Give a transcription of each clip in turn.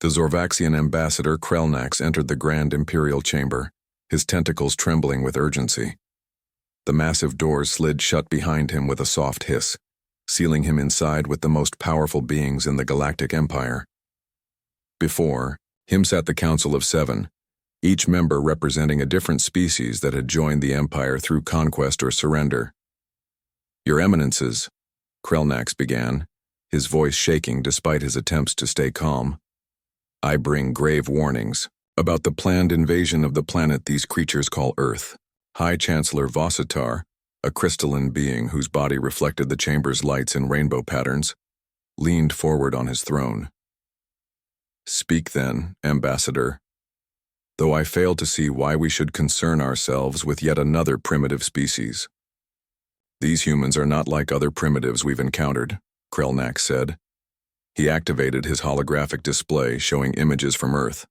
The Zorvaxian ambassador Krelnax entered the Grand Imperial Chamber, his tentacles trembling with urgency. The massive doors slid shut behind him with a soft hiss, sealing him inside with the most powerful beings in the Galactic Empire. Before him sat the Council of Seven, each member representing a different species that had joined the Empire through conquest or surrender. "Your Eminences," Krelnax began, his voice shaking despite his attempts to stay calm. "I bring grave warnings about the planned invasion of the planet these creatures call Earth." High Chancellor Vossitar, a crystalline being whose body reflected the chamber's lights in rainbow patterns, leaned forward on his throne. "Speak then, Ambassador. Though I fail to see why we should concern ourselves with yet another primitive species." "These humans are not like other primitives we've encountered," Krelnax said. He activated his holographic display showing images from Earth.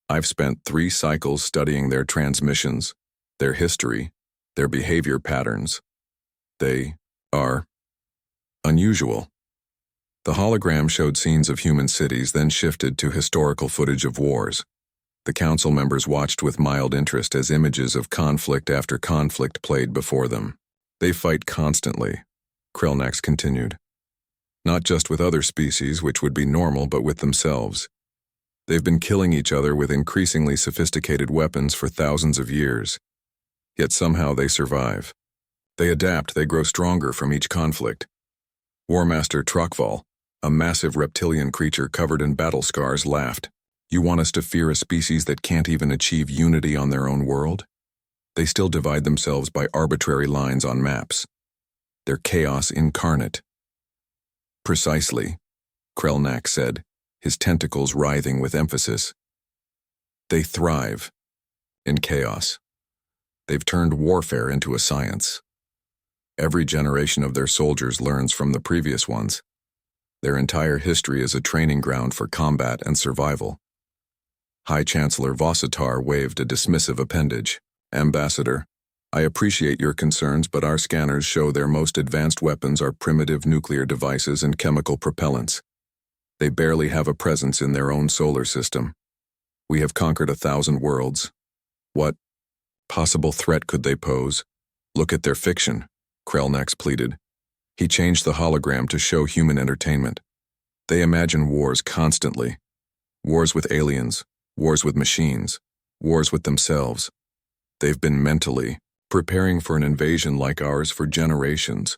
"I've spent 3 cycles studying their transmissions, their history, their behavior patterns. They are unusual." The hologram showed scenes of human cities, then shifted to historical footage of wars. The council members watched with mild interest as images of conflict after conflict played before them. "They fight constantly," Krelnax continued. "Not just with other species, which would be normal, but with themselves. They've been killing each other with increasingly sophisticated weapons for thousands of years. Yet somehow they survive. They adapt, they grow stronger from each conflict." War Master Trokval, a massive reptilian creature covered in battle scars, laughed. "You want us to fear a species that can't even achieve unity on their own world? They still divide themselves by arbitrary lines on maps. They're chaos incarnate." "Precisely," Krelnax said, his tentacles writhing with emphasis. "They thrive in chaos. They've turned warfare into a science. Every generation of their soldiers learns from the previous ones. Their entire history is a training ground for combat and survival." High Chancellor Vossitar waved a dismissive appendage. "Ambassador, I appreciate your concerns, but our scanners show their most advanced weapons are primitive nuclear devices and chemical propellants. They barely have a presence in their own solar system. We have conquered 1,000 worlds. What possible threat could they pose? Look at their fiction," Krelnax pleaded. He changed the hologram to show human entertainment. "They imagine wars constantly. Wars with aliens, wars with machines, wars with themselves. They've been mentally preparing for an invasion like ours for generations.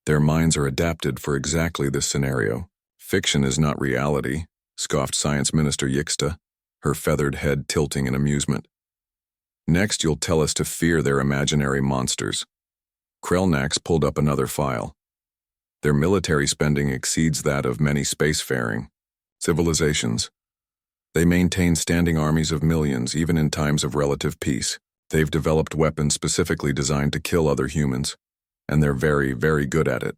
Their minds are adapted for exactly this scenario." "Fiction is not reality," scoffed Science Minister Yixta, her feathered head tilting in amusement. "Next you'll tell us to fear their imaginary monsters." Krelnax pulled up another file. "Their military spending exceeds that of many spacefaring civilizations. They maintain standing armies of millions even in times of relative peace. They've developed weapons specifically designed to kill other humans, and they're very, very good at it."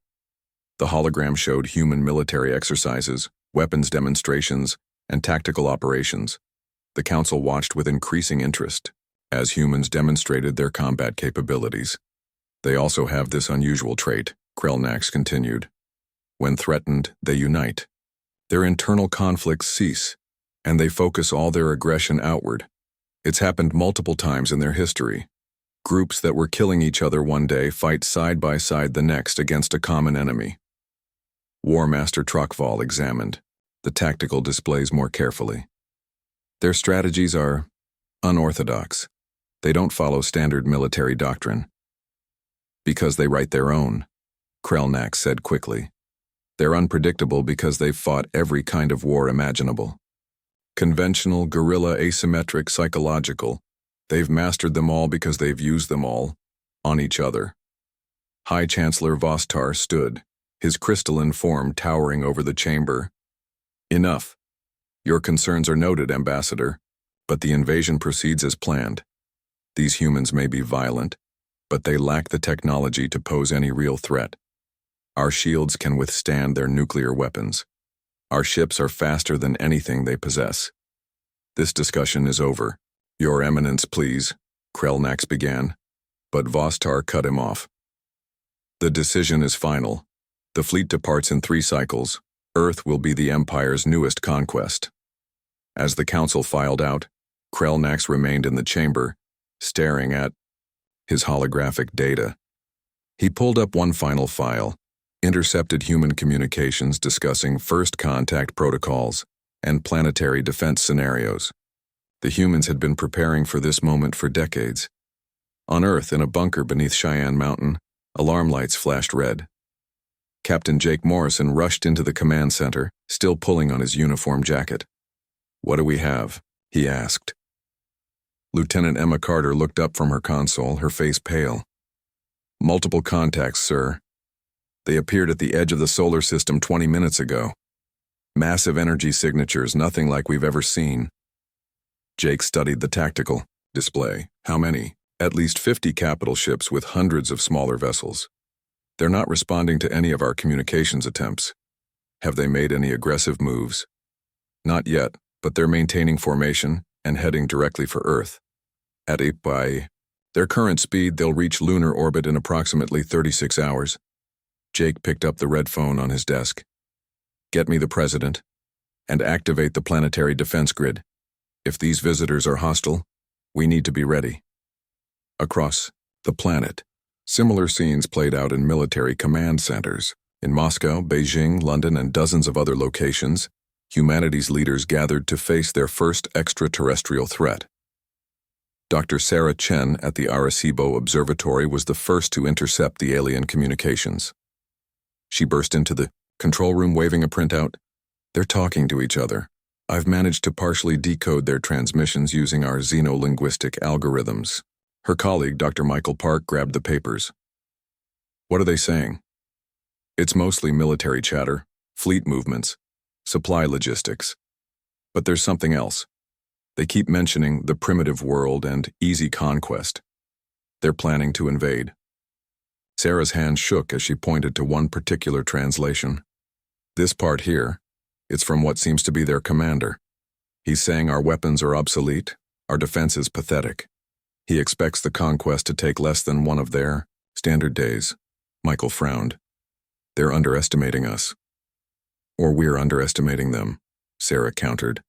The hologram showed human military exercises, weapons demonstrations, and tactical operations. The council watched with increasing interest as humans demonstrated their combat capabilities. "They also have this unusual trait," Krelnax continued. "When threatened, they unite. Their internal conflicts cease, and they focus all their aggression outward. It's happened multiple times in their history. Groups that were killing each other one day fight side by side the next against a common enemy." War Master Trokval examined the tactical displays more carefully. "Their strategies are unorthodox. They don't follow standard military doctrine." "Because they write their own," Krelnax said quickly. "They're unpredictable because they've fought every kind of war imaginable. Conventional, guerrilla, asymmetric, psychological. They've mastered them all because they've used them all on each other." High Chancellor Vostar stood, his crystalline form towering over the chamber. "Enough. Your concerns are noted, Ambassador, but the invasion proceeds as planned. These humans may be violent, but they lack the technology to pose any real threat. Our shields can withstand their nuclear weapons. Our ships are faster than anything they possess. This discussion is over." "Your Eminence, please," Krelnax began, but Vostar cut him off. "The decision is final. The fleet departs in 3 cycles. Earth will be the Empire's newest conquest." As the council filed out, Krelnax remained in the chamber, staring at his holographic data. He pulled up one final file, intercepted human communications discussing first contact protocols and planetary defense scenarios. The humans had been preparing for this moment for decades. On Earth, in a bunker beneath Cheyenne Mountain, alarm lights flashed red. Captain Jake Morrison rushed into the command center, still pulling on his uniform jacket. "What do we have?" he asked. Lieutenant Emma Carter looked up from her console, her face pale. "Multiple contacts, sir. They appeared at the edge of the solar system 20 minutes ago. Massive energy signatures, nothing like we've ever seen." Jake studied the tactical display. "How many?" "At least 50 capital ships with hundreds of smaller vessels. They're not responding to any of our communications attempts. Have they made any aggressive moves?" "Not yet, but they're maintaining formation and heading directly for Earth. At by their current speed, they'll reach lunar orbit in approximately 36 hours. Jake picked up the red phone on his desk. "Get me the president, and activate the planetary defense grid. If these visitors are hostile, we need to be ready." Across the planet, similar scenes played out in military command centers. In Moscow, Beijing, London, and dozens of other locations, humanity's leaders gathered to face their first extraterrestrial threat. Dr. Sarah Chen at the Arecibo Observatory was the first to intercept the alien communications. She burst into the control room waving a printout. "They're talking to each other. I've managed to partially decode their transmissions using our xenolinguistic algorithms." Her colleague, Dr. Michael Park, grabbed the papers. "What are they saying?" "It's mostly military chatter, fleet movements, supply logistics. But there's something else. They keep mentioning the primitive world and easy conquest. They're planning to invade." Sarah's hand shook as she pointed to one particular translation. "This part here, it's from what seems to be their commander. He's saying our weapons are obsolete, our defense is pathetic. He expects the conquest to take less than one of their standard days." Michael frowned. "They're underestimating us." "Or we're underestimating them," Sarah countered.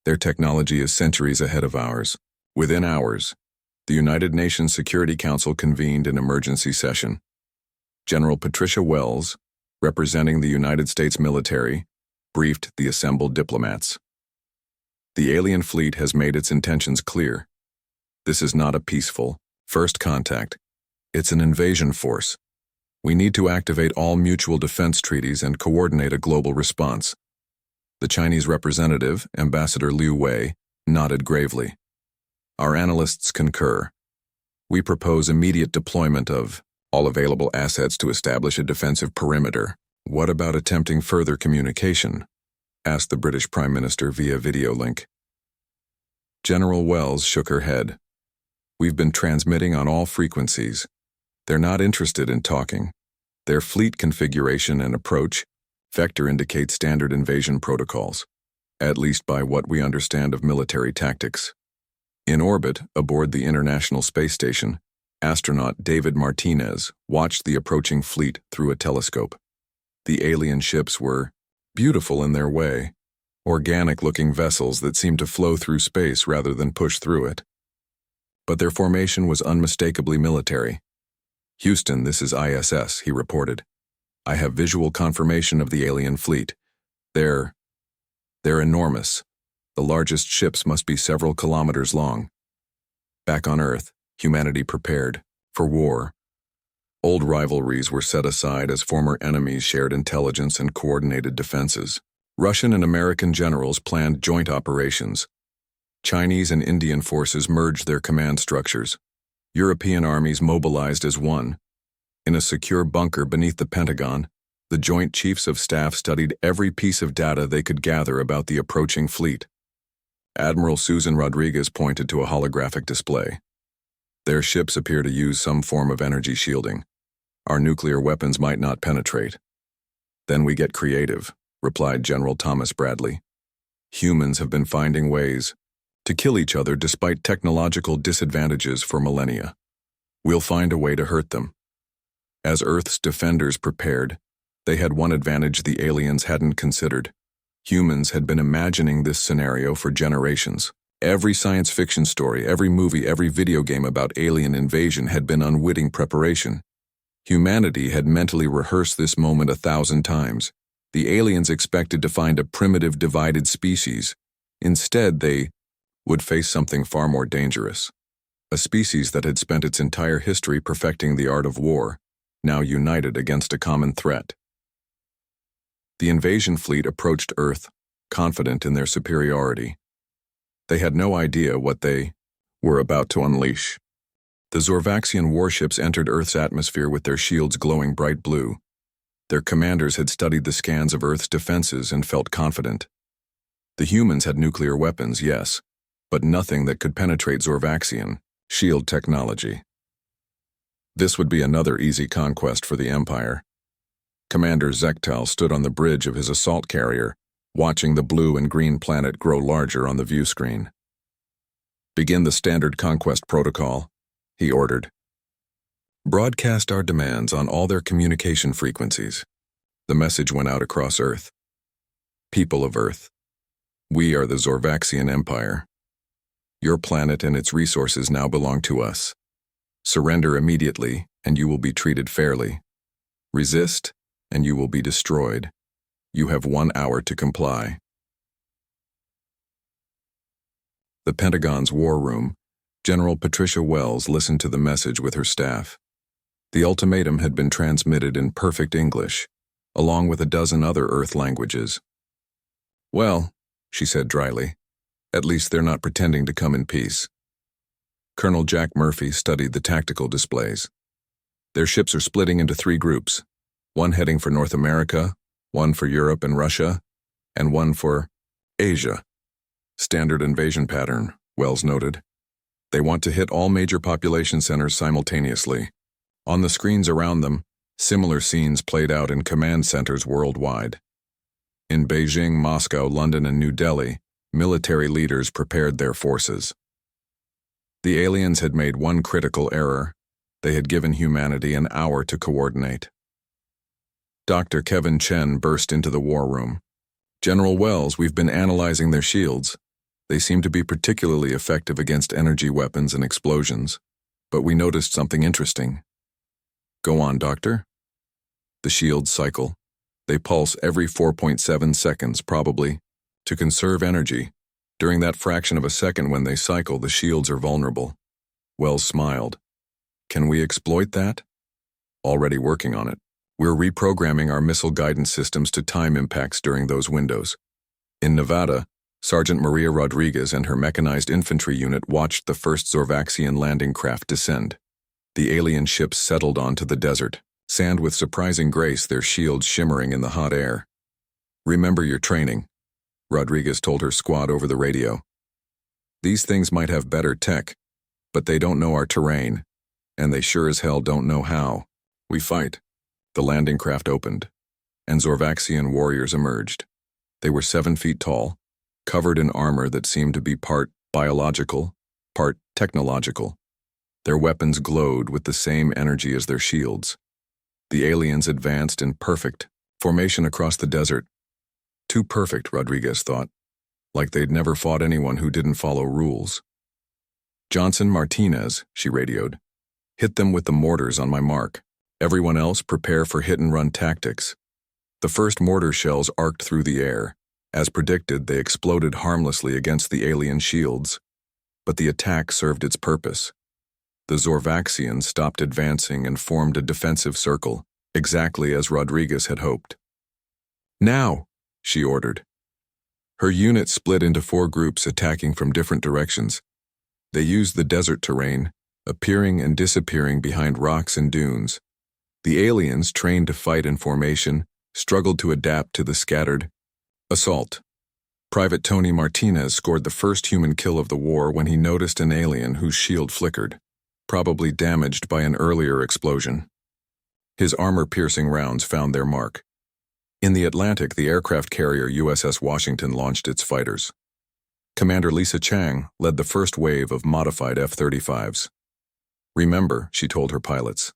"Their technology is centuries ahead of ours." Within hours, the United Nations Security Council convened an emergency session. General Patricia Wells, representing the United States military, briefed the assembled diplomats. "The alien fleet has made its intentions clear. This is not a peaceful first contact. It's an invasion force. We need to activate all mutual defense treaties and coordinate a global response." The Chinese representative, Ambassador Liu Wei, nodded gravely. "Our analysts concur. We propose immediate deployment of all available assets to establish a defensive perimeter." "What about attempting further communication?" asked the British Prime Minister via video link. General Wells shook her head. "We've been transmitting on all frequencies. They're not interested in talking. Their fleet configuration and approach vector indicate standard invasion protocols, at least by what we understand of military tactics." In orbit, aboard the International Space Station, astronaut David Martinez watched the approaching fleet through a telescope. The alien ships were beautiful in their way, organic-looking vessels that seemed to flow through space rather than push through it. But their formation was unmistakably military. "Houston, this is ISS," he reported. "I have visual confirmation of the alien fleet. They're enormous. The largest ships must be several kilometers long." Back on Earth, humanity prepared for war. Old rivalries were set aside as former enemies shared intelligence and coordinated defenses. Russian and American generals planned joint operations. Chinese and Indian forces merged their command structures. European armies mobilized as one. In a secure bunker beneath the Pentagon, the Joint Chiefs of Staff studied every piece of data they could gather about the approaching fleet. Admiral Susan Rodriguez pointed to a holographic display. "Their ships appear to use some form of energy shielding. Our nuclear weapons might not penetrate." "Then we get creative," replied General Thomas Bradley. "Humans have been finding ways to kill each other despite technological disadvantages for millennia. We'll find a way to hurt them." As Earth's defenders prepared, they had one advantage the aliens hadn't considered: Humans had been imagining this scenario for generations. Every science fiction story, every movie, every video game about alien invasion had been unwitting preparation. Humanity had mentally rehearsed this moment 1,000 times. The aliens expected to find a primitive, divided species. Instead, they would face something far more dangerous. A species that had spent its entire history perfecting the art of war, now united against a common threat. The invasion fleet approached Earth, confident in their superiority. They had no idea what they were about to unleash. The Zorvaxian warships entered Earth's atmosphere with their shields glowing bright blue. Their commanders had studied the scans of Earth's defenses and felt confident. The humans had nuclear weapons, yes, but nothing that could penetrate Zorvaxian shield technology. This would be another easy conquest for the Empire. Commander Zektal stood on the bridge of his assault carrier, watching the blue and green planet grow larger on the view screen. "Begin the standard conquest protocol," he ordered. "Broadcast our demands on all their communication frequencies." The message went out across Earth. "People of Earth, we are the Zorvaxian Empire. Your planet and its resources now belong to us. Surrender immediately, and you will be treated fairly. Resist, and you will be destroyed. You have 1 hour to comply." The Pentagon's War Room, General Patricia Wells listened to the message with her staff. The ultimatum had been transmitted in perfect English, along with a dozen other Earth languages. "Well," she said dryly, "at least they're not pretending to come in peace." Colonel Jack Murphy studied the tactical displays. "Their ships are splitting into 3 groups, one heading for North America, one for Europe and Russia, and one for Asia." "Standard invasion pattern," Wells noted. "They want to hit all major population centers simultaneously." On the screens around them, similar scenes played out in command centers worldwide. In Beijing, Moscow, London, and New Delhi, military leaders prepared their forces. The aliens had made one critical error. They had given humanity an hour to coordinate. Dr. Kevin Chen burst into the war room. "General Wells, we've been analyzing their shields. They seem to be particularly effective against energy weapons and explosions. But we noticed something interesting." "Go on, Doctor." "The shields cycle. They pulse every 4.7 seconds, probably, to conserve energy. During that fraction of a second when they cycle, the shields are vulnerable." Wells smiled. "Can we exploit that?" "Already working on it. We're reprogramming our missile guidance systems to time impacts during those windows." In Nevada, Sergeant Maria Rodriguez and her mechanized infantry unit watched the first Zorvaxian landing craft descend. The alien ships settled onto the desert, sand with surprising grace, their shields shimmering in the hot air. "Remember your training," Rodriguez told her squad over the radio. "These things might have better tech, but they don't know our terrain, and they sure as hell don't know how we fight." The landing craft opened, and Zorvaxian warriors emerged. They were 7 feet tall, covered in armor that seemed to be part biological, part technological. Their weapons glowed with the same energy as their shields. The aliens advanced in perfect formation across the desert. Too perfect, Rodriguez thought, like they'd never fought anyone who didn't follow rules. "Johnson, Martinez," she radioed. "Hit them with the mortars on my mark. Everyone else prepare for hit-and-run tactics." The first mortar shells arced through the air. As predicted, they exploded harmlessly against the alien shields. But the attack served its purpose. The Zorvaxians stopped advancing and formed a defensive circle, exactly as Rodriguez had hoped. "Now!" she ordered. Her unit split into 4 groups attacking from different directions. They used the desert terrain, appearing and disappearing behind rocks and dunes. The aliens, trained to fight in formation, struggled to adapt to the scattered assault. Private Tony Martinez scored the first human kill of the war when he noticed an alien whose shield flickered, probably damaged by an earlier explosion. His armor-piercing rounds found their mark. In the Atlantic, the aircraft carrier USS Washington launched its fighters. Commander Lisa Chang led the first wave of modified F-35s. "Remember," she told her pilots,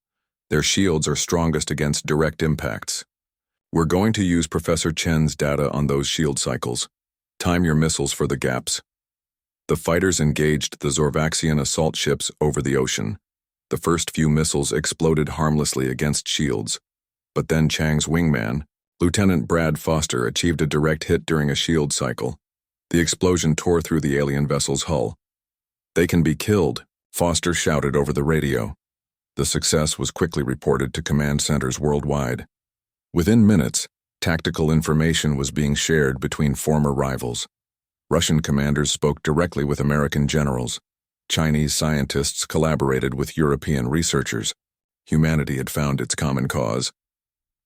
"their shields are strongest against direct impacts. We're going to use Professor Chen's data on those shield cycles. Time your missiles for the gaps. The fighters engaged the Zorvaxian assault ships over the ocean. The first few missiles exploded harmlessly against shields, but then Chang's wingman, Lieutenant Brad Foster, achieved a direct hit during a shield cycle. The explosion tore through the alien vessel's hull. "They can be killed," Foster shouted over the radio. The success was quickly reported to command centers worldwide. Within minutes, tactical information was being shared between former rivals. Russian commanders spoke directly with American generals. Chinese scientists collaborated with European researchers. Humanity had found its common cause.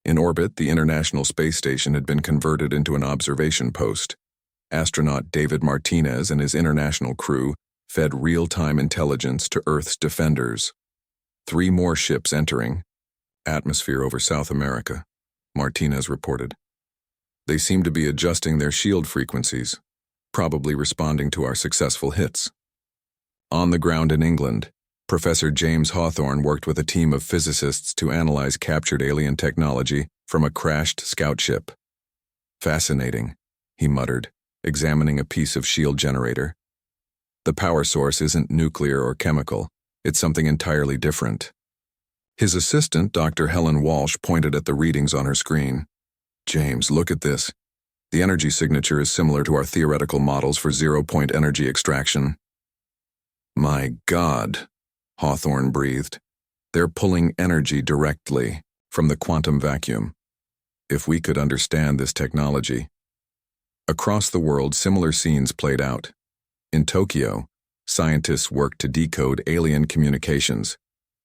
In orbit, the International Space Station had been converted into an observation post. Astronaut David Martinez and his international crew fed real-time intelligence to Earth's defenders. 3 more ships entering. Atmosphere over South America, Martinez reported. They seem to be adjusting their shield frequencies, probably responding to our successful hits. On the ground in England, Professor James Hawthorne worked with a team of physicists to analyze captured alien technology from a crashed scout ship. "Fascinating," he muttered, examining a piece of shield generator. "The power source isn't nuclear or chemical, it's something entirely different." His assistant, Dr. Helen Walsh, pointed at the readings on her screen. "James, look at this. The energy signature is similar to our theoretical models for zero-point energy extraction." "My God," Hawthorne breathed. "They're pulling energy directly from the quantum vacuum. If we could understand this technology." Across the world, similar scenes played out. In Tokyo, scientists worked to decode alien communications.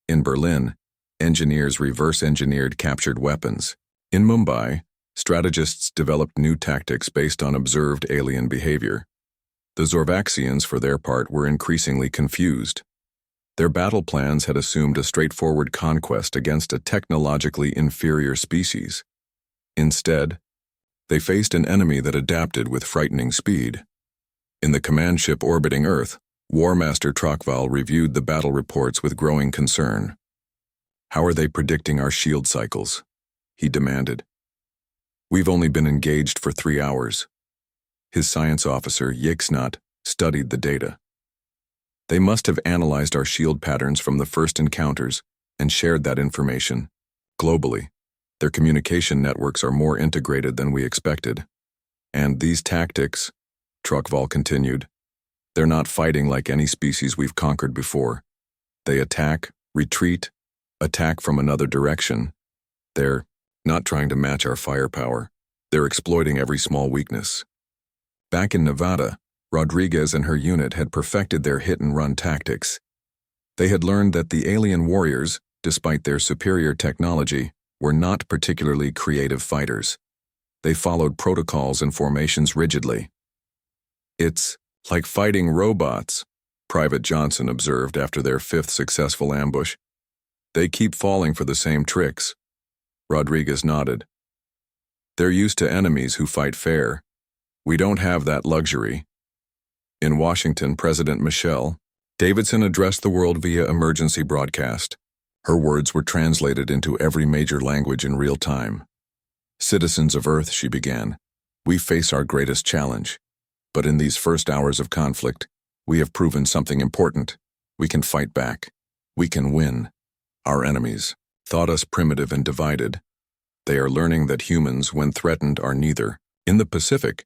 In Berlin, engineers reverse-engineered captured weapons. In Mumbai, strategists developed new tactics based on observed alien behavior. The Zorvaxians, for their part, were increasingly confused. Their battle plans had assumed a straightforward conquest against a technologically inferior species. Instead, they faced an enemy that adapted with frightening speed. In the command ship orbiting Earth, War Master Trokval reviewed the battle reports with growing concern. "How are they predicting our shield cycles?" he demanded. "We've only been engaged for 3 hours." His science officer, Yixnat, studied the data. "They must have analyzed our shield patterns from the first encounters and shared that information. Globally, their communication networks are more integrated than we expected. And these tactics," Trukval continued, "they're not fighting like any species we've conquered before. They attack, retreat, attack from another direction. They're not trying to match our firepower. They're exploiting every small weakness." Back in Nevada, Rodriguez and her unit had perfected their hit-and-run tactics. They had learned that the alien warriors, despite their superior technology, were not particularly creative fighters. They followed protocols and formations rigidly. "It's like fighting robots," Private Johnson observed after their 5th successful ambush. "They keep falling for the same tricks." Rodriguez nodded. "They're used to enemies who fight fair. We don't have that luxury." In Washington, President Michelle Davidson addressed the world via emergency broadcast. Her words were translated into every major language in real time. "Citizens of Earth," she began, "we face our greatest challenge. But in these first hours of conflict, we have proven something important. We can fight back. We can win. Our enemies thought us primitive and divided. They are learning that humans, when threatened, are neither. In the Pacific,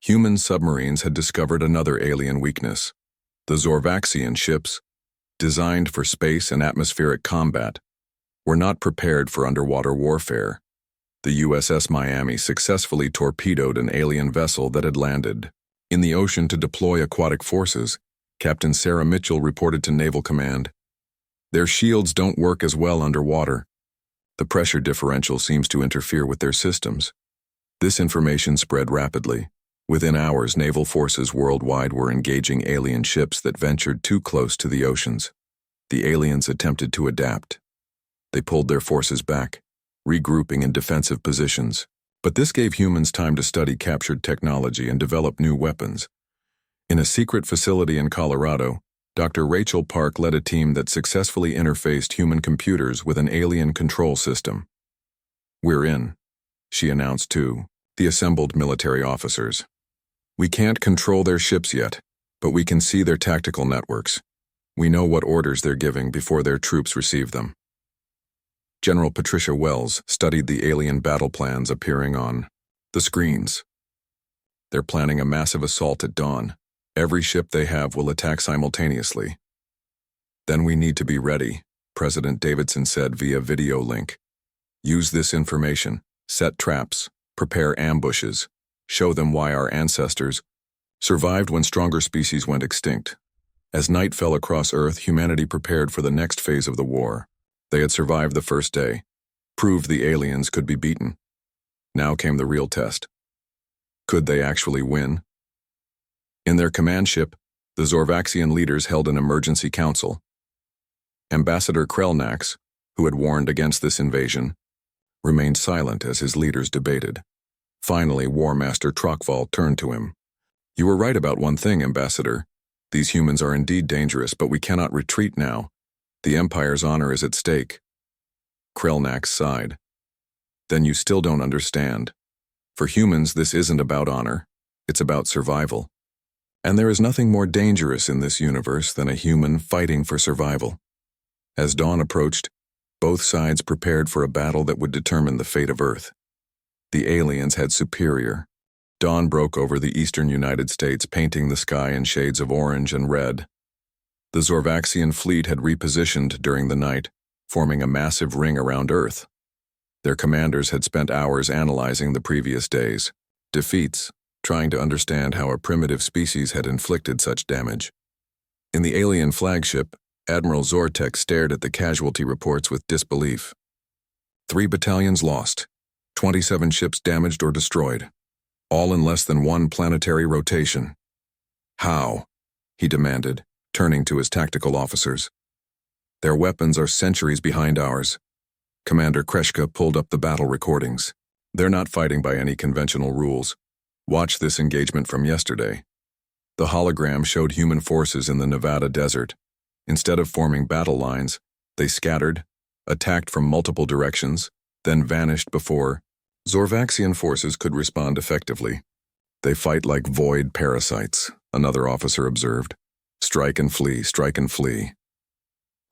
human submarines had discovered another alien weakness. The Zorvaxian ships, designed for space and atmospheric combat, were not prepared for underwater warfare. The USS Miami successfully torpedoed an alien vessel that had landed in the ocean to deploy aquatic forces. Captain Sarah Mitchell reported to Naval Command. "Their shields don't work as well underwater. The pressure differential seems to interfere with their systems." This information spread rapidly. Within hours, naval forces worldwide were engaging alien ships that ventured too close to the oceans. The aliens attempted to adapt. They pulled their forces back, regrouping in defensive positions. But this gave humans time to study captured technology and develop new weapons. In a secret facility in Colorado, Dr. Rachel Park led a team that successfully interfaced human computers with an alien control system. "We're in," she announced to the assembled military officers. We can't control their ships yet, but we can see their tactical networks. We know what orders they're giving before their troops receive them. General Patricia Wells studied the alien battle plans appearing on the screens. They're planning a massive assault at dawn. Every ship they have will attack simultaneously. Then we need to be ready, President Davidson said via video link. Use this information, set traps, prepare ambushes, show them why our ancestors survived when stronger species went extinct. As night fell across Earth, humanity prepared for the next phase of the war. They had survived the first day, proved the aliens could be beaten. Now came the real test. Could they actually win? In their command ship, the Zorvaxian leaders held an emergency council. Ambassador Krelnax, who had warned against this invasion, remained silent as his leaders debated. Finally, War Master Trockval turned to him. You were right about one thing, Ambassador. These humans are indeed dangerous, but we cannot retreat now. The Empire's honor is at stake. Krelnax sighed. Then you still don't understand. For humans, this isn't about honor. It's about survival. And there is nothing more dangerous in this universe than a human fighting for survival. As dawn approached, both sides prepared for a battle that would determine the fate of Earth. The aliens had superior. Dawn broke over the eastern United States, painting the sky in shades of orange and red. The Zorvaxian fleet had repositioned during the night, forming a massive ring around Earth. Their commanders had spent hours analyzing the previous days' defeats, trying to understand how a primitive species had inflicted such damage. In the alien flagship, Admiral Zortek stared at the casualty reports with disbelief. 3 battalions lost, 27 ships damaged or destroyed, all in less than 1 planetary rotation. How? He demanded, turning to his tactical officers. Their weapons are centuries behind ours. Commander Kreshka pulled up the battle recordings. They're not fighting by any conventional rules. Watch this engagement from yesterday. The hologram showed human forces in the Nevada desert. Instead of forming battle lines, they scattered, attacked from multiple directions, then vanished before Zorvaxian forces could respond effectively. They fight like void parasites, another officer observed. Strike and flee, strike and flee.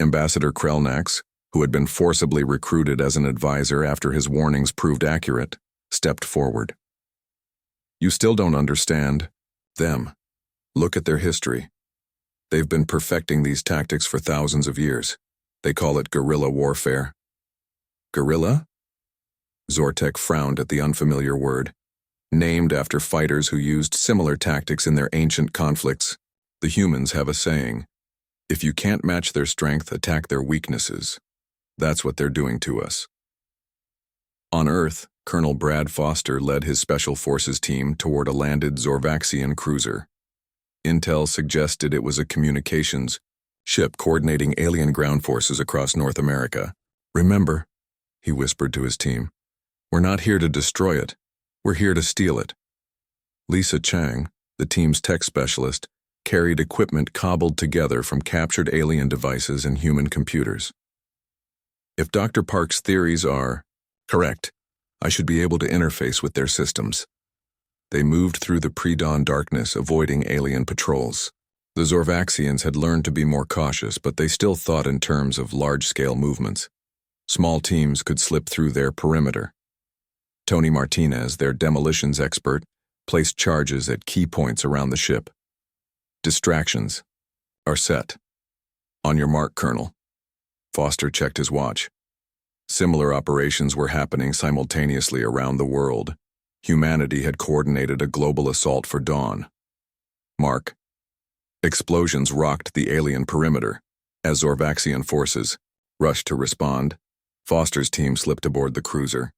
Ambassador Krelnax, who had been forcibly recruited as an advisor after his warnings proved accurate, stepped forward. You still don't understand them. Look at their history. They've been perfecting these tactics for thousands of years. They call it guerrilla warfare. Guerrilla? Zortek frowned at the unfamiliar word. Named after fighters who used similar tactics in their ancient conflicts, the humans have a saying, if you can't match their strength, attack their weaknesses. That's what they're doing to us. On Earth, Colonel Brad Foster led his Special Forces team toward a landed Zorvaxian cruiser. Intel suggested it was a communications ship coordinating alien ground forces across North America. Remember, he whispered to his team, we're not here to destroy it. We're here to steal it. Lisa Chang, the team's tech specialist, carried equipment cobbled together from captured alien devices and human computers. If Dr. Park's theories are correct, I should be able to interface with their systems. They moved through the pre-dawn darkness, avoiding alien patrols. The Zorvaxians had learned to be more cautious, but they still thought in terms of large-scale movements. Small teams could slip through their perimeter. Tony Martinez, their demolitions expert, placed charges at key points around the ship. Distractions are set. On your mark, Colonel. Foster checked his watch. Similar operations were happening simultaneously around the world. Humanity had coordinated a global assault for dawn. Mark. Explosions rocked the alien perimeter. As Zorvaxian forces rushed to respond, Foster's team slipped aboard the cruiser.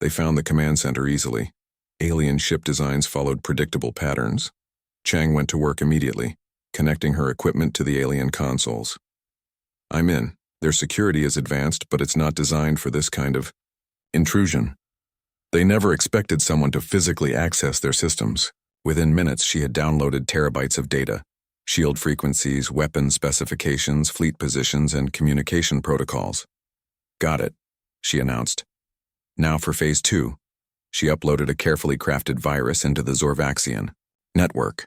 They found the command center easily. Alien ship designs followed predictable patterns. Chang went to work immediately, connecting her equipment to the alien consoles. I'm in. Their security is advanced, but it's not designed for this kind of intrusion. They never expected someone to physically access their systems. Within minutes, she had downloaded terabytes of data, shield frequencies, weapon specifications, fleet positions, and communication protocols. Got it, she announced. Now for Phase 2. She uploaded a carefully crafted virus into the Zorvaxian network.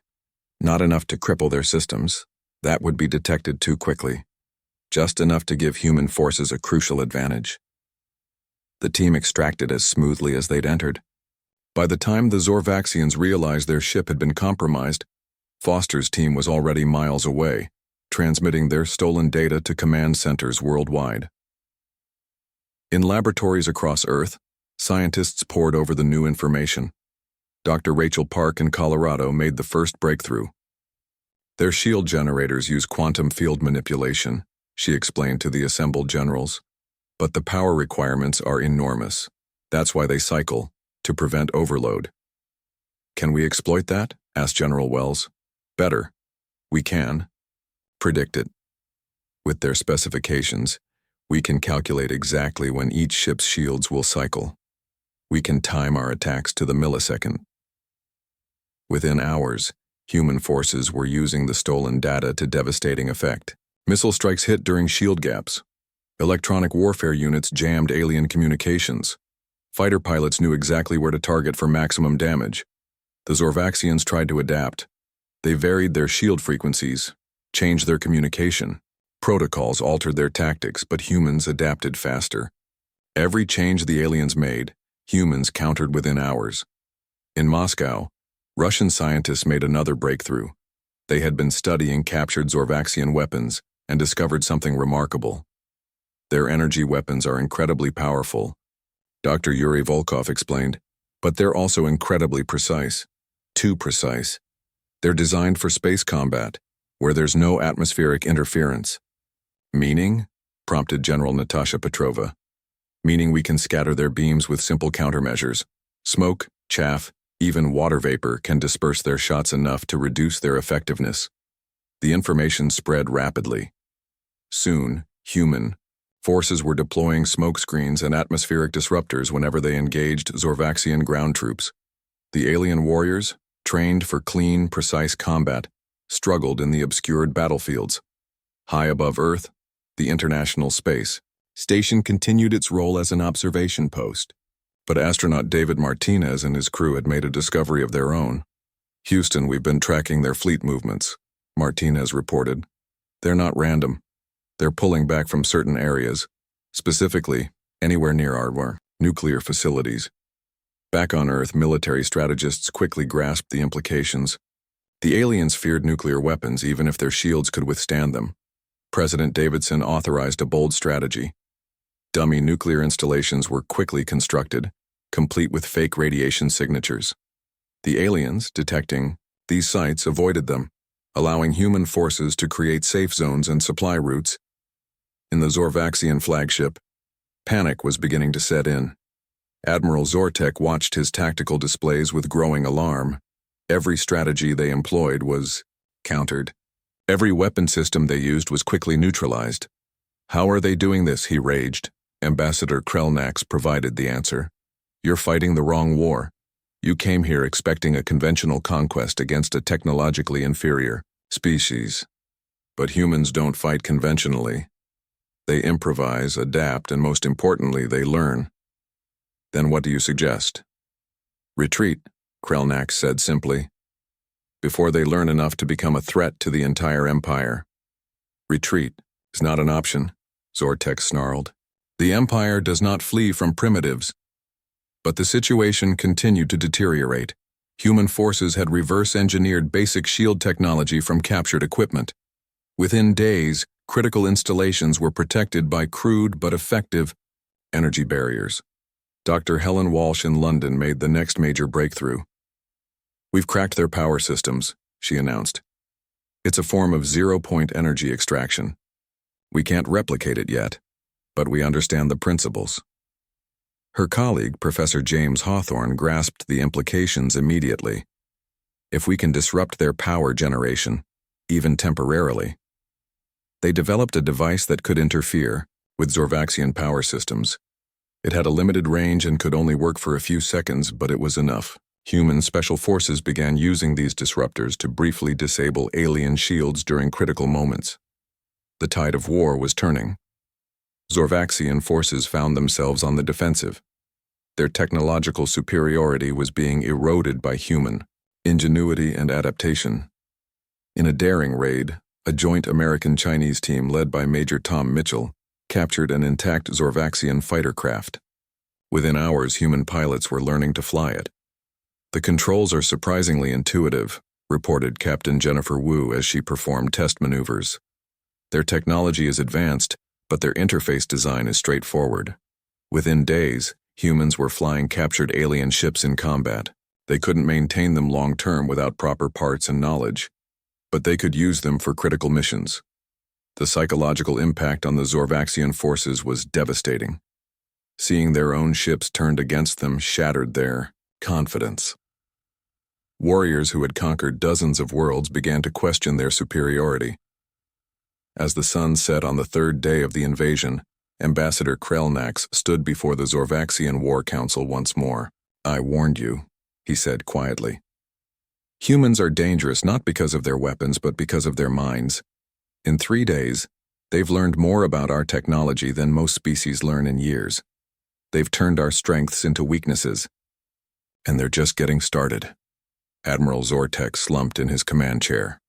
Not enough to cripple their systems. That would be detected too quickly. Just enough to give human forces a crucial advantage. The team extracted as smoothly as they'd entered. By the time the Zorvaxians realized their ship had been compromised, Foster's team was already miles away, transmitting their stolen data to command centers worldwide. In laboratories across Earth, scientists pored over the new information. Dr. Rachel Park in Colorado made the first breakthrough. Their shield generators use quantum field manipulation, she explained to the assembled generals. But the power requirements are enormous. That's why they cycle, to prevent overload. Can we exploit that? Asked General Wells. Better. We can. Predict it. With their specifications, we can calculate exactly when each ship's shields will cycle. We can time our attacks to the millisecond. Within hours, human forces were using the stolen data to devastating effect. Missile strikes hit during shield gaps. Electronic warfare units jammed alien communications. Fighter pilots knew exactly where to target for maximum damage. The Zorvaxians tried to adapt. They varied their shield frequencies, changed their communication. Protocols altered their tactics, but humans adapted faster. Every change the aliens made, humans countered within hours. In Moscow, Russian scientists made another breakthrough. They had been studying captured Zorvaxian weapons and discovered something remarkable. Their energy weapons are incredibly powerful, Dr. Yuri Volkov explained, but they're also incredibly precise. Too precise. They're designed for space combat, where there's no atmospheric interference. Meaning? Prompted General Natasha Petrova. Meaning we can scatter their beams with simple countermeasures. Smoke, chaff, even water vapor can disperse their shots enough to reduce their effectiveness. The information spread rapidly. Soon, human forces were deploying smokescreens and atmospheric disruptors whenever they engaged Zorvaxian ground troops. The alien warriors, trained for clean, precise combat, struggled in the obscured battlefields. High above Earth, the International Space Station continued its role as an observation post. But astronaut David Martinez and his crew had made a discovery of their own. Houston, we've been tracking their fleet movements, Martinez reported. They're not random. They're pulling back from certain areas, specifically anywhere near our nuclear facilities. Back on Earth, military strategists quickly grasped the implications. The aliens feared nuclear weapons even if their shields could withstand them. President Davidson authorized a bold strategy. Dummy nuclear installations were quickly constructed, complete with fake radiation signatures. The aliens, detecting these sites, avoided them, allowing human forces to create safe zones and supply routes. In the Zorvaxian flagship, panic was beginning to set in. Admiral Zortek watched his tactical displays with growing alarm. Every strategy they employed was countered. Every weapon system they used was quickly neutralized. How are they doing this? He raged. Ambassador Krelnax provided the answer. You're fighting the wrong war. You came here expecting a conventional conquest against a technologically inferior species. But humans don't fight conventionally. They improvise, adapt, and most importantly, they learn. Then what do you suggest? Retreat, Krelnax said simply. Before they learn enough to become a threat to the entire empire. Retreat is not an option, Zortek snarled. The empire does not flee from primitives. But the situation continued to deteriorate. Human forces had reverse-engineered basic shield technology from captured equipment. Within days, critical installations were protected by crude but effective energy barriers. Dr. Helen Walsh in London made the next major breakthrough. We've cracked their power systems, she announced. It's a form of zero-point energy extraction. We can't replicate it yet, but we understand the principles. Her colleague, Professor James Hawthorne, grasped the implications immediately. If we can disrupt their power generation, even temporarily. They developed a device that could interfere with Zorvaxian power systems. It had a limited range and could only work for a few seconds, but it was enough. Human special forces began using these disruptors to briefly disable alien shields during critical moments. The tide of war was turning. Zorvaxian forces found themselves on the defensive. Their technological superiority was being eroded by human ingenuity and adaptation. In a daring raid, a joint American-Chinese team led by Major Tom Mitchell captured an intact Zorvaxian fighter craft. Within hours, human pilots were learning to fly it. "The controls are surprisingly intuitive," reported Captain Jennifer Wu as she performed test maneuvers. "Their technology is advanced, but their interface design is straightforward." Within days, humans were flying captured alien ships in combat. They couldn't maintain them long-term without proper parts and knowledge, but they could use them for critical missions. The psychological impact on the Zorvaxian forces was devastating. Seeing their own ships turned against them shattered their confidence. Warriors who had conquered dozens of worlds began to question their superiority. As the sun set on the third day of the invasion, Ambassador Krelnax stood before the Zorvaxian War Council once more. "I warned you," he said quietly. "Humans are dangerous not because of their weapons but because of their minds. In 3 days, they've learned more about our technology than most species learn in years. They've turned our strengths into weaknesses. And they're just getting started." Admiral Zortek slumped in his command chair.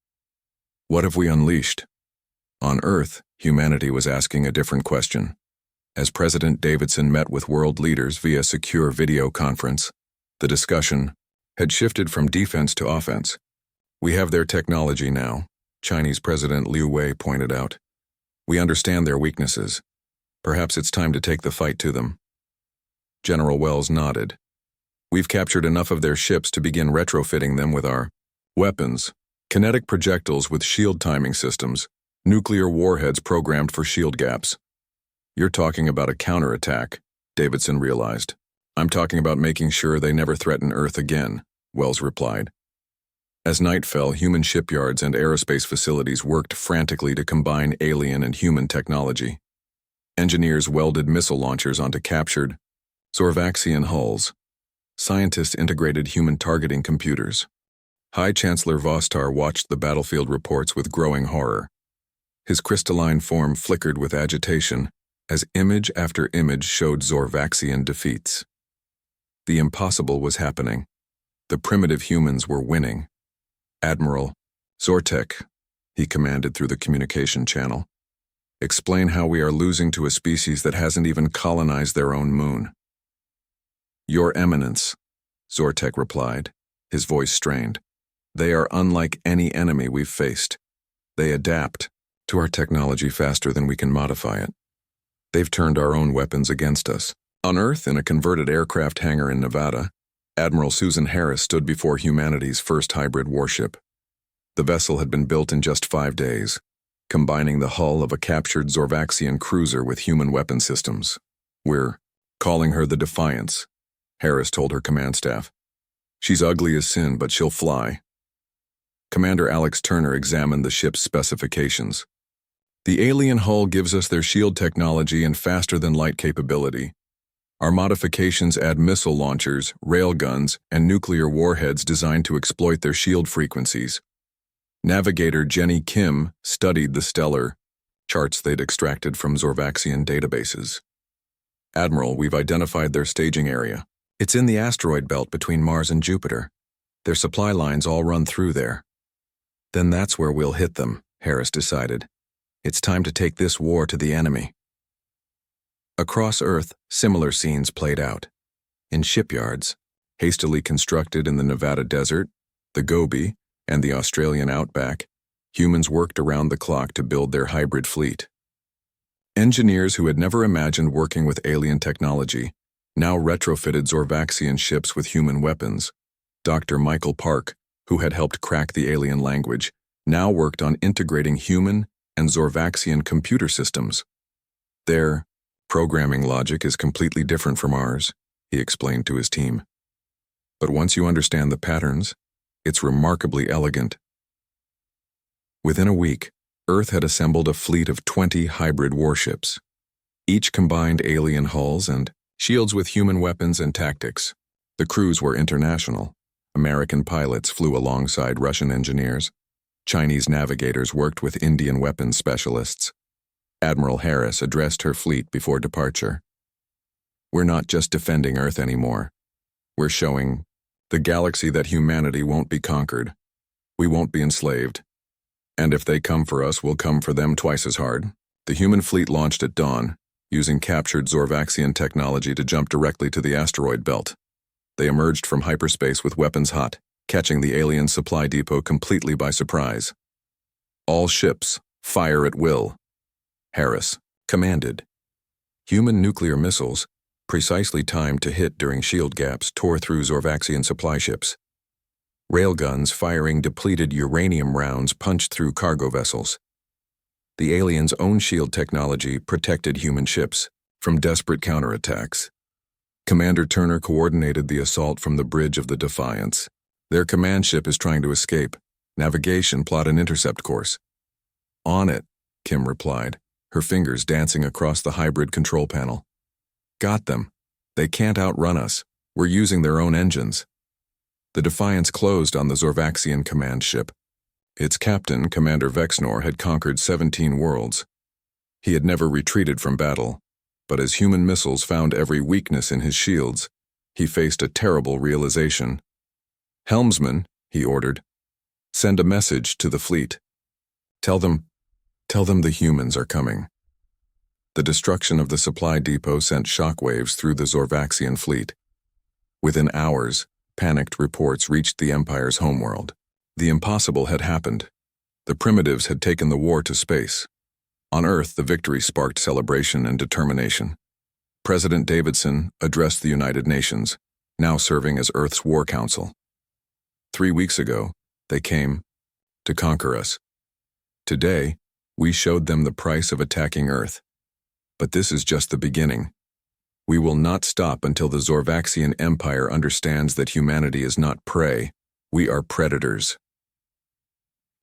"What have we unleashed?" On Earth, humanity was asking a different question. As President Davidson met with world leaders via secure video conference, the discussion had shifted from defense to offense. "We have their technology now," Chinese President Liu Wei pointed out. "We understand their weaknesses. Perhaps it's time to take the fight to them." General Wells nodded. "We've captured enough of their ships to begin retrofitting them with our weapons, kinetic projectiles with shield timing systems, nuclear warheads programmed for shield gaps." "You're talking about a counterattack," Davidson realized. "I'm talking about making sure they never threaten Earth again," Wells replied. As night fell, human shipyards and aerospace facilities worked frantically to combine alien and human technology. Engineers welded missile launchers onto captured Zorvaxian hulls. Scientists integrated human targeting computers. High Chancellor Vostar watched the battlefield reports with growing horror. His crystalline form flickered with agitation as image after image showed Zorvaxian defeats. The impossible was happening. The primitive humans were winning. "Admiral Zortek," he commanded through the communication channel, "explain how we are losing to a species that hasn't even colonized their own moon." "Your Eminence," Zortek replied, his voice strained. "They are unlike any enemy we've faced. They adapt to our technology faster than we can modify it. They've turned our own weapons against us." On Earth, in a converted aircraft hangar in Nevada, Admiral Susan Harris stood before humanity's first hybrid warship. The vessel had been built in just 5 days, combining the hull of a captured Zorvaxian cruiser with human weapon systems. "We're calling her the Defiance," Harris told her command staff. "She's ugly as sin, but she'll fly." Commander Alex Turner examined the ship's specifications. "The alien hull gives us their shield technology and faster-than-light capability. Our modifications add missile launchers, railguns, and nuclear warheads designed to exploit their shield frequencies." Navigator Jenny Kim studied the stellar charts they'd extracted from Zorvaxian databases. "Admiral, we've identified their staging area. It's in the asteroid belt between Mars and Jupiter. Their supply lines all run through there." "Then that's where we'll hit them," Harris decided. "It's time to take this war to the enemy." Across Earth, similar scenes played out. In shipyards, hastily constructed in the Nevada desert, the Gobi, and the Australian outback, humans worked around the clock to build their hybrid fleet. Engineers who had never imagined working with alien technology now retrofitted Zorvaxian ships with human weapons. Dr. Michael Park, who had helped crack the alien language, now worked on integrating human and Zorvaxian computer systems. "Their programming logic is completely different from ours," he explained to his team. "But once you understand the patterns, it's remarkably elegant." Within a week, Earth had assembled a fleet of 20 hybrid warships. Each combined alien hulls and shields with human weapons and tactics. The crews were international. American pilots flew alongside Russian engineers. Chinese navigators worked with Indian weapons specialists. Admiral Harris addressed her fleet before departure. We're not just defending Earth anymore. We're showing the galaxy that humanity won't be conquered. We won't be enslaved. And if they come for us, we'll come for them twice as hard. The human fleet launched at dawn, using captured Zorvaxian technology to jump directly to the asteroid belt. They emerged from hyperspace with weapons hot, catching the alien supply depot completely by surprise. All ships, fire at will. Harris commanded. Human nuclear missiles, precisely timed to hit during shield gaps, tore through Zorvaxian supply ships. Railguns firing depleted uranium rounds punched through cargo vessels. The aliens' own shield technology protected human ships from desperate counterattacks. Commander Turner coordinated the assault from the bridge of the Defiance. Their command ship is trying to escape. Navigation, plot an intercept course. On it, Kim replied, her fingers dancing across the hybrid control panel. Got them. They can't outrun us. We're using their own engines. The Defiance closed on the Zorvaxian command ship. Its captain, Commander Vexnor, had conquered 17 worlds. He had never retreated from battle, but as human missiles found every weakness in his shields, he faced a terrible realization. Helmsman, he ordered, send a message to the fleet. Tell them the humans are coming. The destruction of the supply depot sent shockwaves through the Zorvaxian fleet. Within hours, panicked reports reached the Empire's homeworld. The impossible had happened. The primitives had taken the war to space. On Earth, the victory sparked celebration and determination. President Davidson addressed the United Nations, now serving as Earth's War Council. 3 weeks ago, they came to conquer us. Today, we showed them the price of attacking Earth. But this is just the beginning. We will not stop until the Zorvaxian Empire understands that humanity is not prey. We are predators.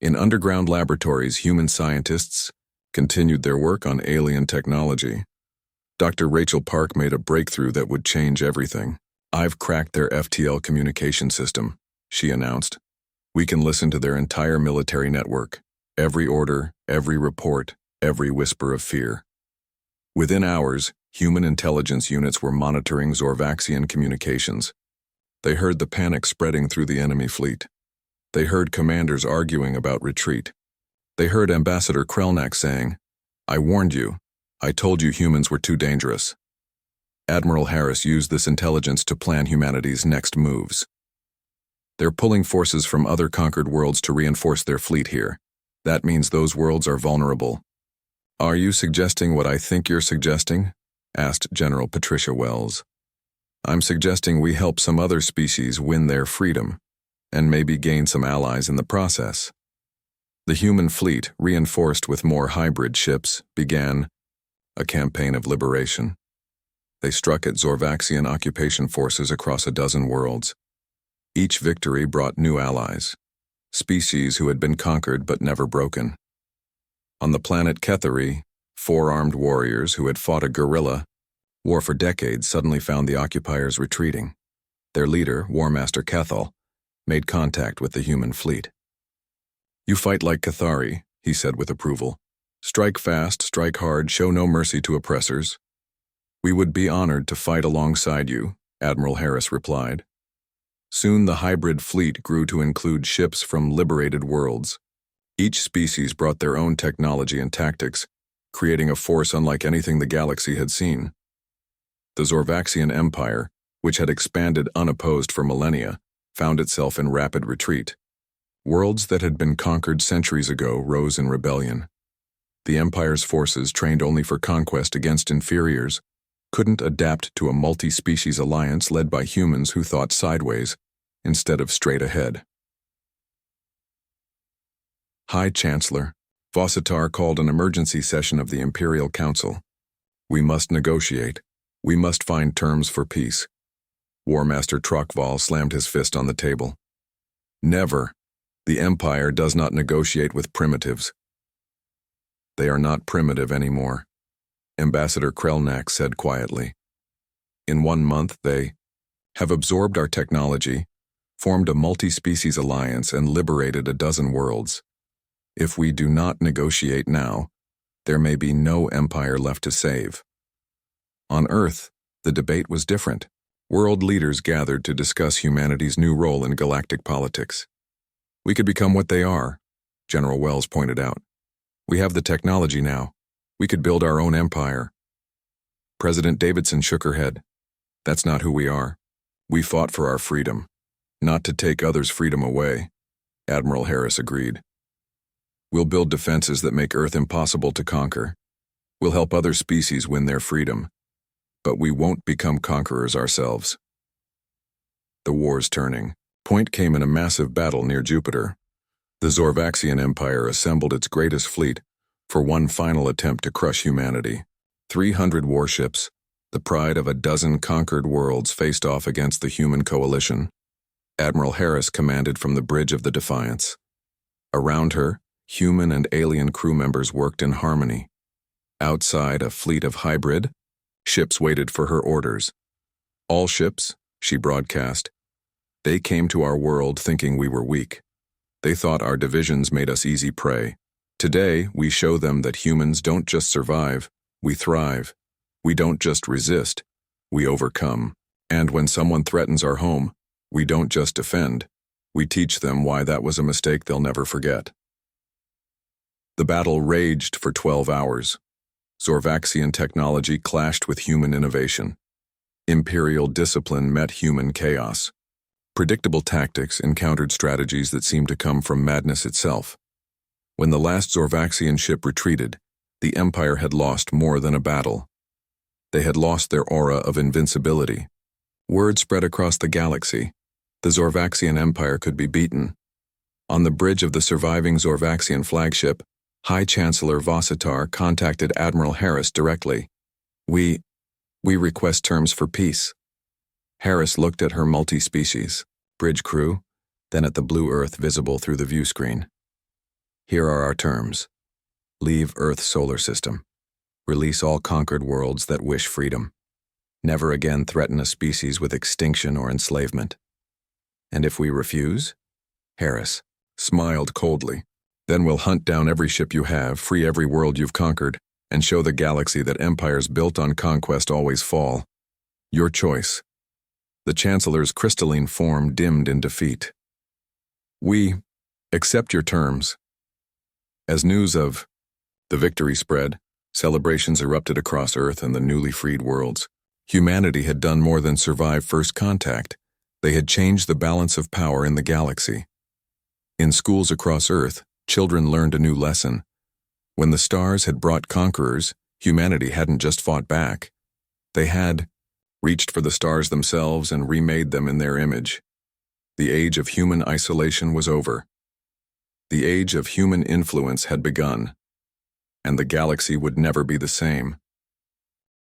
In underground laboratories, human scientists continued their work on alien technology. Dr. Rachel Park made a breakthrough that would change everything. I've cracked their FTL communication system, she announced. We can listen to their entire military network, every order, every report, every whisper of fear. Within hours, human intelligence units were monitoring Zorvaxian communications. They heard the panic spreading through the enemy fleet. They heard commanders arguing about retreat. They heard Ambassador Krelnak saying, I warned you. I told you humans were too dangerous. Admiral Harris used this intelligence to plan humanity's next moves. They're pulling forces from other conquered worlds to reinforce their fleet here. That means those worlds are vulnerable. Are you suggesting what I think you're suggesting? Asked General Patricia Wells. I'm suggesting we help some other species win their freedom, and maybe gain some allies in the process. The human fleet, reinforced with more hybrid ships, began a campaign of liberation. They struck at Zorvaxian occupation forces across a dozen worlds. Each victory brought new allies, species who had been conquered but never broken. On the planet Kethari, 4 armed warriors who had fought a guerrilla war for decades suddenly found the occupiers retreating. Their leader, War Master Kethal, made contact with the human fleet. You fight like Kethari, he said with approval. Strike fast, strike hard, show no mercy to oppressors. We would be honored to fight alongside you, Admiral Harris replied. Soon the hybrid fleet grew to include ships from liberated worlds. Each species brought their own technology and tactics, creating a force unlike anything the galaxy had seen. The Zorvaxian Empire, which had expanded unopposed for millennia, found itself in rapid retreat. Worlds that had been conquered centuries ago rose in rebellion. The Empire's forces, trained only for conquest against inferiors, couldn't adapt to a multi-species alliance led by humans who thought sideways instead of straight ahead. High Chancellor, Vossitar called an emergency session of the Imperial Council. We must negotiate. We must find terms for peace. War Master Trokval slammed his fist on the table. Never. The Empire does not negotiate with primitives. They are not primitive anymore, Ambassador Krelnak said quietly. In 1 month they have absorbed our technology, formed a multi-species alliance, and liberated a dozen worlds. If we do not negotiate now, there may be no empire left to save. On Earth, The debate was different. World leaders gathered to discuss humanity's new role in galactic politics. We could become what they are, General Wells pointed out. We have the technology now. We could build our own empire. President Davidson shook her head. That's not who we are. We fought for our freedom, not to take others' freedom away. Admiral Harris agreed. We'll build defenses that make Earth impossible to conquer. We'll help other species win their freedom. But we won't become conquerors ourselves. The war's turning point came in a massive battle near Jupiter. The Zorvaxian Empire assembled its greatest fleet for one final attempt to crush humanity. 300 warships, the pride of a dozen conquered worlds, faced off against the human coalition. Admiral Harris commanded from the bridge of the Defiance. Around her, human and alien crew members worked in harmony. Outside, a fleet of hybrid ships waited for her orders. All ships, she broadcast. They came to our world thinking we were weak. They thought our divisions made us easy prey. Today, we show them that humans don't just survive, we thrive. We don't just resist, we overcome. And when someone threatens our home, we don't just defend, we teach them why that was a mistake they'll never forget. The battle raged for 12 hours. Zorvaxian technology clashed with human innovation. Imperial discipline met human chaos. Predictable tactics encountered strategies that seemed to come from madness itself. When the last Zorvaxian ship retreated, the Empire had lost more than a battle. They had lost their aura of invincibility. Word spread across the galaxy. The Zorvaxian Empire could be beaten. On the bridge of the surviving Zorvaxian flagship, High Chancellor Vossitar contacted Admiral Harris directly. We request terms for peace. Harris looked at her multi-species bridge crew, then at the blue Earth visible through the view screen. Here are our terms. Leave Earth's solar system. Release all conquered worlds that wish freedom. Never again threaten a species with extinction or enslavement. And if we refuse? Harris smiled coldly. Then we'll hunt down every ship you have, free every world you've conquered, and show the galaxy that empires built on conquest always fall. Your choice. The Chancellor's crystalline form dimmed in defeat. We accept your terms. As news of the victory spread, celebrations erupted across Earth and the newly freed worlds. Humanity had done more than survive first contact. They had changed the balance of power in the galaxy. In schools across Earth, children learned a new lesson. When the stars had brought conquerors, humanity hadn't just fought back. They had reached for the stars themselves and remade them in their image. The age of human isolation was over. The age of human influence had begun, and the galaxy would never be the same.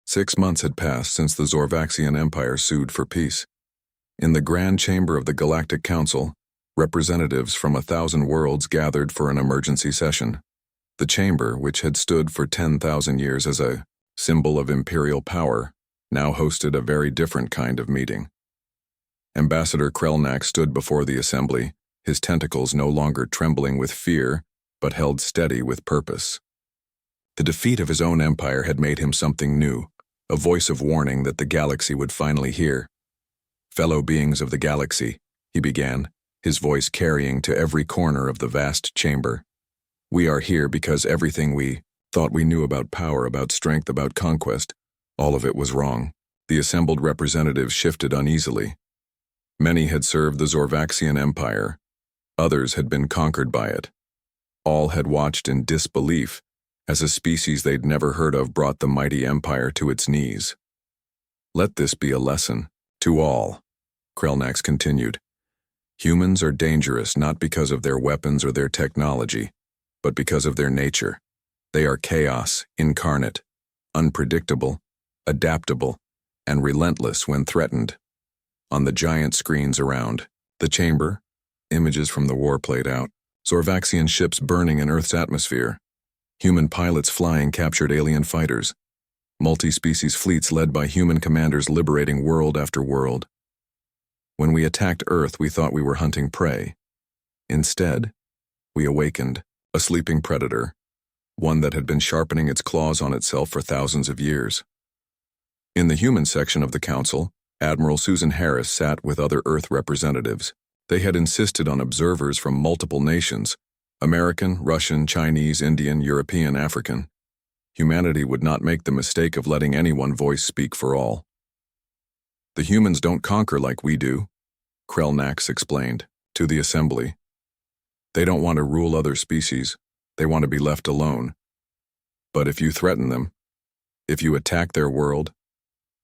6 months had passed since the Zorvaxian Empire sued for peace. In the Grand Chamber of the Galactic Council, representatives from 1,000 worlds gathered for an emergency session. The chamber, which had stood for 10,000 years as a symbol of imperial power, now hosted a very different kind of meeting. Ambassador Krelnak stood before the assembly, his tentacles no longer trembling with fear, but held steady with purpose. The defeat of his own empire had made him something new, a voice of warning that the galaxy would finally hear. Fellow beings of the galaxy, he began, his voice carrying to every corner of the vast chamber. We are here because everything we thought we knew about power, about strength, about conquest, all of it was wrong. The assembled representatives shifted uneasily. Many had served the Zorvaxian Empire. Others had been conquered by it. All had watched in disbelief as a species they'd never heard of brought the mighty empire to its knees. Let this be a lesson to all, Krelnax continued. Humans are dangerous not because of their weapons or their technology, but because of their nature. They are chaos incarnate, unpredictable, adaptable, and relentless when threatened. On the giant screens around the chamber, images from the war played out. Zorvaxian ships burning in Earth's atmosphere. Human pilots flying captured alien fighters. Multi-species fleets led by human commanders liberating world after world. When we attacked Earth, we thought we were hunting prey. Instead, we awakened a sleeping predator, one that had been sharpening its claws on itself for thousands of years. In the human section of the council, Admiral Susan Harris sat with other Earth representatives. They had insisted on observers from multiple nations: American, Russian, Chinese, Indian, European, African. Humanity would not make the mistake of letting any one voice speak for all. The humans don't conquer like we do, Krelnax explained to the assembly. They don't want to rule other species. They want to be left alone. But if you threaten them, if you attack their world,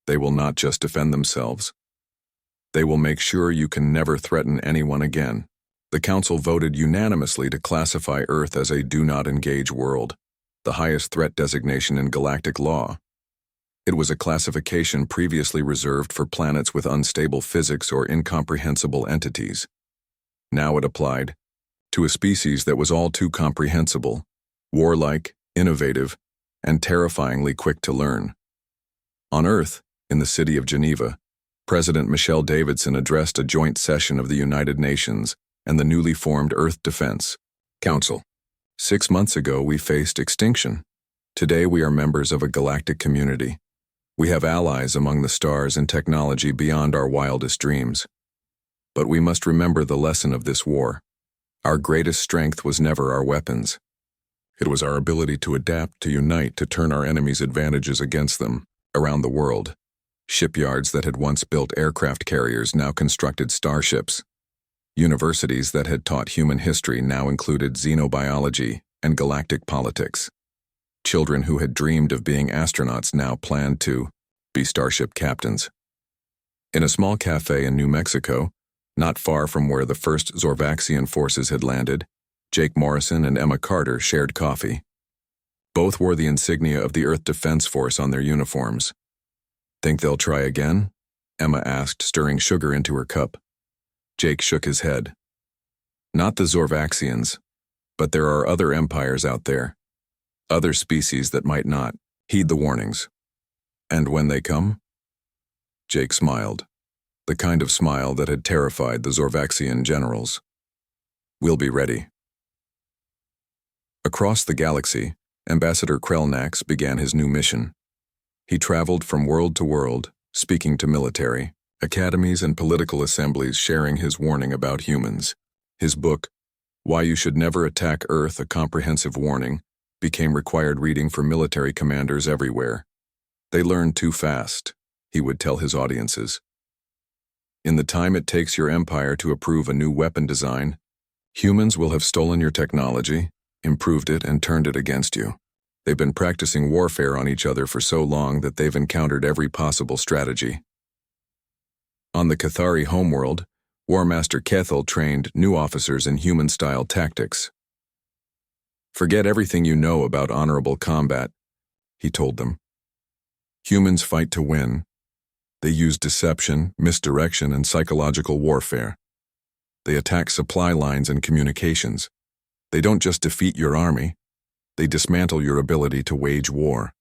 they will not just defend themselves. They will make sure you can never threaten anyone again. The council voted unanimously to classify Earth as a do not engage world, the highest threat designation in galactic law. It was a classification previously reserved for planets with unstable physics or incomprehensible entities. Now it applied to a species that was all too comprehensible, warlike, innovative, and terrifyingly quick to learn. On Earth, in the city of Geneva, President Michelle Davidson addressed a joint session of the United Nations and the newly formed Earth Defense Council. 6 months ago, we faced extinction. Today, we are members of a galactic community. We have allies among the stars and technology beyond our wildest dreams. But we must remember the lesson of this war. Our greatest strength was never our weapons. It was our ability to adapt, to unite, to turn our enemies' advantages against them. Around the world, shipyards that had once built aircraft carriers now constructed starships. Universities that had taught human history now included xenobiology and galactic politics. Children who had dreamed of being astronauts now planned to be starship captains. In a small cafe in New Mexico, not far from where the first Zorvaxian forces had landed, Jake Morrison and Emma Carter shared coffee. Both wore the insignia of the Earth Defense Force on their uniforms. "Think they'll try again?" Emma asked, stirring sugar into her cup. Jake shook his head. "Not the Zorvaxians, but there are other empires out there. Other species that might not heed the warnings. And when they come?" Jake smiled, the kind of smile that had terrified the Zorvaxian generals. "We'll be ready." Across the galaxy, Ambassador Krelnax began his new mission. He traveled from world to world, speaking to military, academies, and political assemblies, sharing his warning about humans. His book, Why You Should Never Attack Earth: A Comprehensive Warning, became required reading for military commanders everywhere. They learn too fast, he would tell his audiences. In the time it takes your empire to approve a new weapon design, humans will have stolen your technology, improved it, and turned it against you. They've been practicing warfare on each other for so long that they've encountered every possible strategy. On the Cathari homeworld, War Master Kethel trained new officers in human-style tactics. "Forget everything you know about honorable combat," he told them. "Humans fight to win. They use deception, misdirection, and psychological warfare. They attack supply lines and communications. They don't just defeat your army, they dismantle your ability to wage war."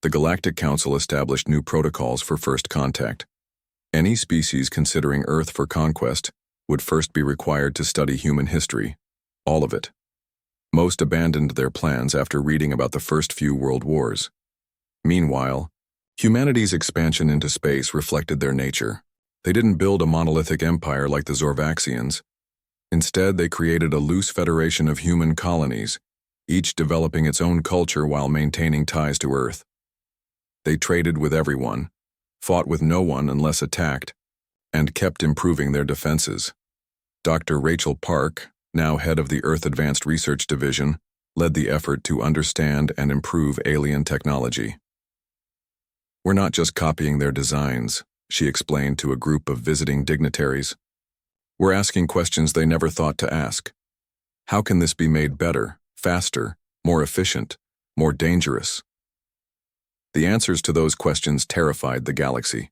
The Galactic Council established new protocols for first contact. Any species considering Earth for conquest would first be required to study human history, all of it. Most abandoned their plans after reading about the first few world wars. Meanwhile, humanity's expansion into space reflected their nature. They didn't build a monolithic empire like the Zorvaxians. Instead, they created a loose federation of human colonies, each developing its own culture while maintaining ties to Earth. They traded with everyone, fought with no one unless attacked, and kept improving their defenses. Dr. Rachel Park, now head of the Earth Advanced Research Division, led the effort to understand and improve alien technology. "We're not just copying their designs," she explained to a group of visiting dignitaries. "We're asking questions they never thought to ask. How can this be made better, faster, more efficient, more dangerous?" The answers to those questions terrified the galaxy.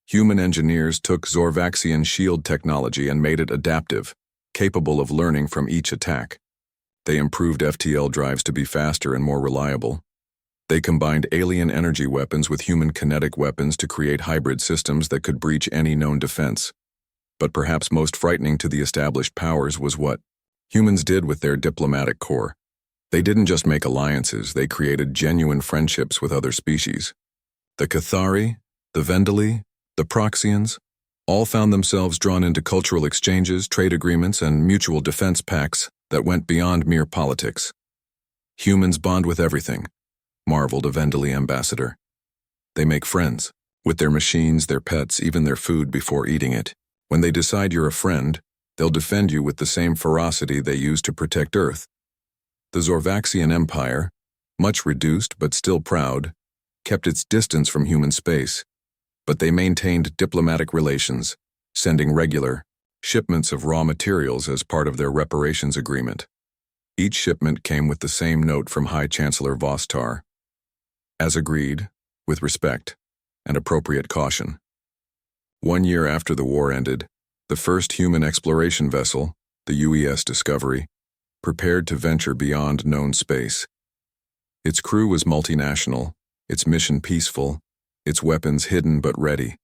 Human engineers took Zorvaxian shield technology and made it adaptive, capable of learning from each attack. They improved FTL drives to be faster and more reliable. They combined alien energy weapons with human kinetic weapons to create hybrid systems that could breach any known defense. But perhaps most frightening to the established powers was what humans did with their diplomatic corps. They didn't just make alliances, they created genuine friendships with other species. The Cathari, the Vendali, the Proxians, all found themselves drawn into cultural exchanges, trade agreements, and mutual defense pacts that went beyond mere politics. Humans bond with everything, marveled a Vendali ambassador. They make friends, with their machines, their pets, even their food before eating it. When they decide you're a friend, they'll defend you with the same ferocity they use to protect Earth. The Zorvaxian Empire, much reduced but still proud, kept its distance from human space, but they maintained diplomatic relations, sending regular shipments of raw materials as part of their reparations agreement. Each shipment came with the same note from High Chancellor Vostar. As agreed, with respect and appropriate caution. 1 year after the war ended, the first human exploration vessel, the UES Discovery, prepared to venture beyond known space. Its crew was multinational, its mission peaceful, its weapons hidden but ready.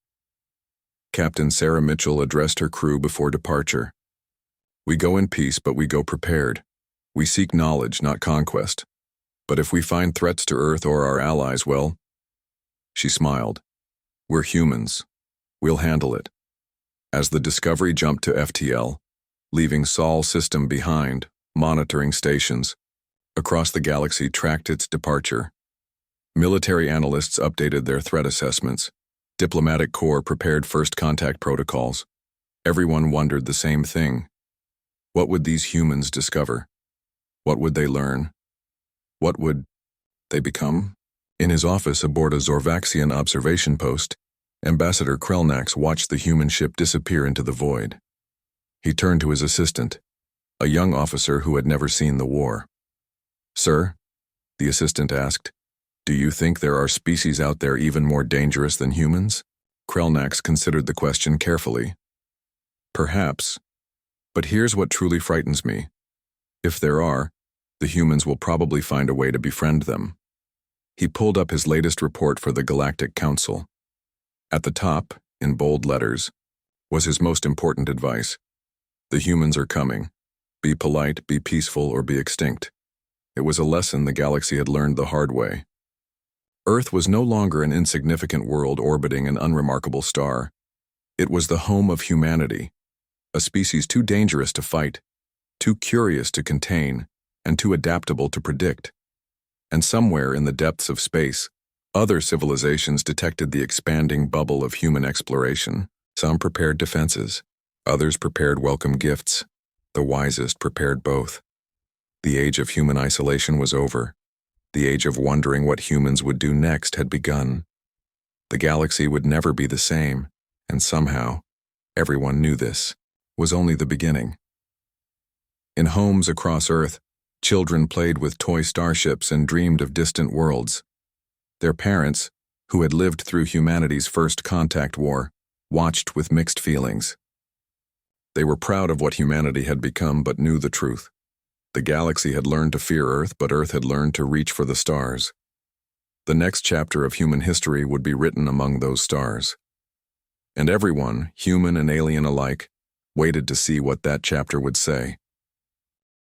Captain Sarah Mitchell addressed her crew before departure. "We go in peace, but we go prepared. We seek knowledge, not conquest. But if we find threats to Earth or our allies, well..." She smiled. "We're humans. We'll handle it." As the Discovery jumped to FTL, leaving Sol system behind, monitoring stations across the galaxy tracked its departure. Military analysts updated their threat assessments. Diplomatic corps prepared first contact protocols. Everyone wondered the same thing. What would these humans discover? What would they learn? What would they become? In his office aboard a Zorvaxian observation post, Ambassador Krelnax watched the human ship disappear into the void. He turned to his assistant, a young officer who had never seen the war. "Sir," the assistant asked, "do you think there are species out there even more dangerous than humans?" Krelnax considered the question carefully. "Perhaps. But here's what truly frightens me. If there are, the humans will probably find a way to befriend them." He pulled up his latest report for the Galactic Council. At the top, in bold letters, was his most important advice. "The humans are coming. Be polite, be peaceful, or be extinct." It was a lesson the galaxy had learned the hard way. Earth was no longer an insignificant world orbiting an unremarkable star. It was the home of humanity, a species too dangerous to fight, too curious to contain, and too adaptable to predict. And somewhere in the depths of space, other civilizations detected the expanding bubble of human exploration. Some prepared defenses, others prepared welcome gifts. The wisest prepared both. The age of human isolation was over. The age of wondering what humans would do next had begun. The galaxy would never be the same, and somehow, everyone knew this, was only the beginning. In homes across Earth, children played with toy starships and dreamed of distant worlds. Their parents, who had lived through humanity's first contact war, watched with mixed feelings. They were proud of what humanity had become but knew the truth. The galaxy had learned to fear Earth, but Earth had learned to reach for the stars. The next chapter of human history would be written among those stars. And everyone, human and alien alike, waited to see what that chapter would say.